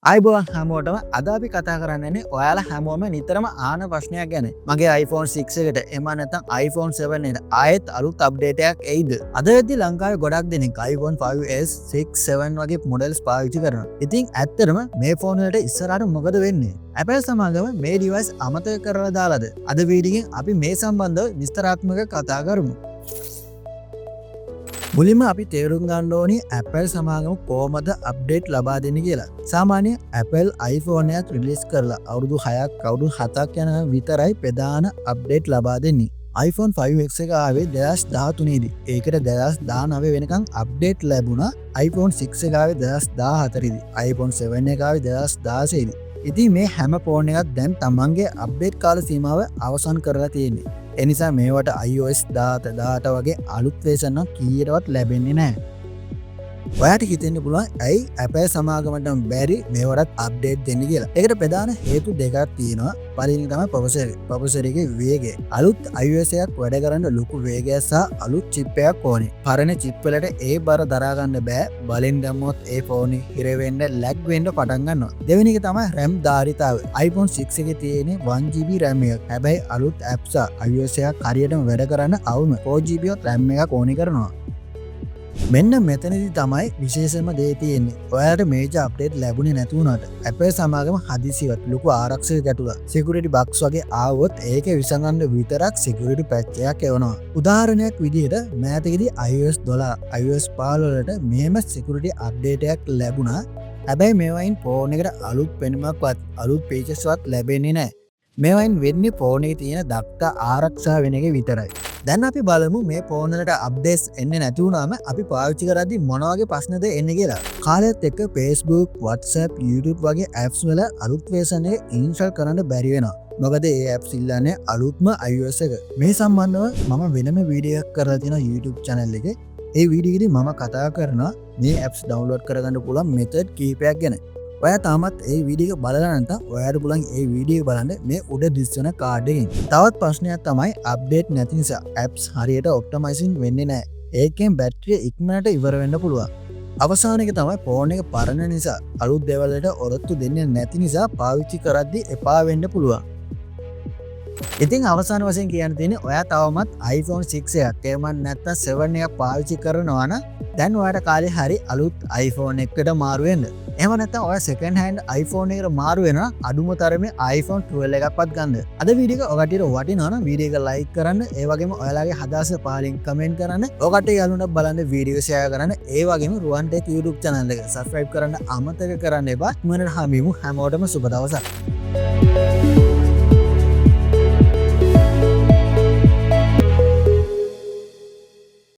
අයිබෝන් හැමෝටම අද අපි කතා කරන්නන්නේ ඔයාලා හැමෝම නිතරම ආන ප්‍රශ්නයක් ගැන. මගේ iPhone 6 එකට එම නැත්නම් iPhone 7 එකට ආයෙත් අලුත් අප්ඩේට් එකක් එයිද? අද වෙද්දි ලංකාවේ ගොඩක් දෙනෙක් iPhone 5s 6 7 වගේ මොඩල්ස් පාවිච්චි කරනවා. ඉතින් ඇත්තටම මේ ෆෝන් වලට ඉස්සරහට මොකද වෙන්නේ? Apple සමාගම මේ ඩිවයිස් අමතක කරලා දාලාද? අද වීඩියෝ එකෙන් අපි මේ සම්බන්ධව විස්තරාත්මකව කතා කරමු. මුලින්ම අපි තේරුම් ගන්න ඕනි Apple සමාගම කොහොමද අප්ඩේට් ලබා දෙන්නේ කියලා. සාමාන්‍ය Apple iPhone එකක් රිලීස් කරලා අවුරුදු 6ක් අවුරුදු 7ක් යන විතරයි ප්‍රධාන අප්ඩේට් ලබා දෙන්නේ. iPhone 5X එක ආවේ 2013 දී. ඒකට 2019 වෙනකන් අප්ඩේට් ලැබුණා. iPhone 6 එක ආවේ 2014 දී. iPhone 7 එක ආවේ 2016 දී. ඉතින් මේ හැම ෆෝන් එකක් දැන් තමන්ගේ අප්ඩේට් කාල සීමාව අවසන් කරලා තියෙන්නේ. එනිසා මේවට iOS 10 වගේ අලුත් වේසන් කීයටවත් ලැබෙන්නේ නැහැ. ඔයාට හිතෙන්න පුළුවන් ඇයි Apple සමාගමට බැරි මේවටත් අප්ඩේට් දෙන්න කියලා. ඒකට ප්‍රධාන හේතු දෙකක් තියෙනවා. පළවෙනි තමයි ප්‍රොසෙසර් එකේ වේගය. අලුත් iOS එකක් වැඩ කරන්න ලොකු වේගයක් සහ අලුත් චිප් එකක් ඕනේ. පරණ චිප් වලට ඒ බර දරා ගන්න බෑ. බලෙන් දැම්මොත් ඒ ෆෝන් එක හිර වෙන්න ලැග් වෙන්න පටන් ගන්නවා. දෙවෙනි එක තමයි RAM ධාරිතාවය. iPhone 6 එකේ තියෙන්නේ 1GB RAM එකක්. හැබැයි අලුත් apps iOS එකක් හරියටම වැඩ කරන්න අවුම 4GB RAM එකක් ඕනේ කරනවා. මෙන්න මෙතනදි තමයි විශේෂම දේ තියෙන්නේ. ඔයාලට මේජර් අප්ඩේට් ලැබුණේ නැති වුණාට Apple සමාගම හදිසියවත් ලොකු ආරක්ෂක ගැටුලා security bugs වගේ ආවොත් ඒකේ විසඳන්න විතරක් security patch එකක් එවනවා. උදාහරණයක් විදිහට මෑතකදී iOS 12 iOS 15 වලට මෙහෙම security update එකක් ලැබුණා. හැබැයි මේවායින් ෆෝන් එකට අලුත් පෙනුමක්වත් අලුත් features වත් ලැබෙන්නේ නැහැ. මේවායින් වෙන්නේ ෆෝන් එකේ තියෙන දක්ෂ ආරක්ෂා වෙන එක විතරයි. දැන් අපි බලමු මේ ෆෝන් වලට අප්ඩේට්ස් එන්නේ නැති වුණාම අපි පාවිච්චි කරද්දී මොන වගේ ප්‍රශ්නද එන්නේ කියලා. කාලයත් එක්ක Facebook, WhatsApp, YouTube වගේ apps වල අලුත් version එක install කරන්න බැරි වෙනවා. මොකද ඒ apps ඉල්ලන්නේ අලුත්ම iOS එක. මේ සම්බන්ධව මම වෙනම වීඩියෝ එකක් කරලා තියෙනවා YouTube channel එකේ. ඒ වීඩියෝ එකේදී මම කතා කරනවා මේ apps download කරගන්න පුළුවන් method කීපයක් ගැන. ඔයා තාමත් ඒ වීඩියෝ එක බලලා නැත්නම් ඔයාට පුළුවන් ඒ වීඩියෝ එක බලන්න මේ උඩ ඩිස්ක්‍රිප්ෂන් කාඩ් එකෙන්. තවත් ප්‍රශ්නයක් තමයි අප්ඩේට් නැති නිසා apps හරියට ඔප්ටිමයිසින් වෙන්නේ නැහැ. ඒකෙන් බැටරිය ඉක්මනට ඉවර වෙන්න පුළුවන්. අවසාන එක තමයි ෆෝන් එක පරණ නිසා අලුත් දේවල් වලට ඔරොත්තු දෙන්නේ නැති නිසා පාවිච්චි කරද්දී එපා වෙන්න පුළුවන්. ඉතින් අවසාන වශයෙන් කියන්න තියෙන්නේ ඔයා තවමත් iPhone 6 එකක් එහෙම නැත්නම් 7 එකක් පාවිච්චි කරනවා නම් දැන් ඔයාට කාලේ හරි අලුත් iPhone එකකට මාරු වෙන්න. එහෙම නැත්නම් ඔයා second hand iPhone එකකට මාරු වෙනවා අඩුම තරමේ iPhone 12 එකක්වත් ගන්න. අද වීඩියෝ එක ඔයගොල්ලන්ට වටිනවා නම් වීඩියෝ එක like කරන්න, ඒ වගේම ඔයාලගේ අදහස් පහලින් comment කරන්න, ඔයගොල්ලන්ට යාළුවන්ට බලන්න වීඩියෝ share කරන්න, ඒ වගේම රුවන් ටෙක් YouTube channel එක subscribe කරන්න අමතක කරන්න එපා. මොනවාට හැමෝටම සුබ දවසක්.